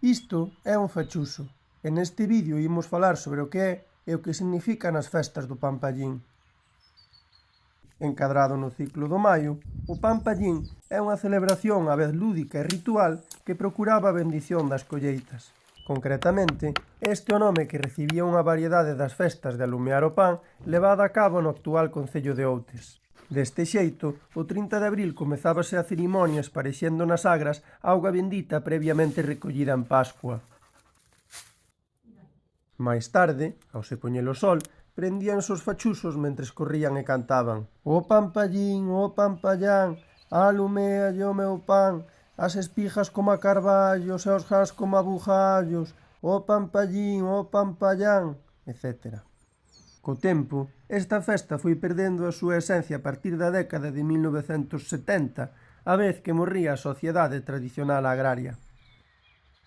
Isto é un fachuso, e neste vídeo imos falar sobre o que é e o que significa nas festas do Pampallín. Encadrado no ciclo do Maio, o Pampallín é unha celebración á vez lúdica e ritual que procuraba a bendición das colleitas. Concretamente, este é o nome que recibía unha variedade das festas de alumear o pan levada a cabo no actual concello de Outes. Deste xeito, o 30 de abril comezábase a cerimonia esparexendo nas agras auga bendita previamente recollida en Pascua. Mais tarde, ao se poñer o sol, prendíanse os fachusos mentres corrían e cantaban: O Pampallín, o Pampallán, aluméalle o meu pan, as espigas como carballos e os gans como bugallos, o Pampallín, o Pampallán, etc. Co tempo, esta festa foi perdendo a súa esencia a partir da década de 1970, a vez que morría a sociedade tradicional agraria.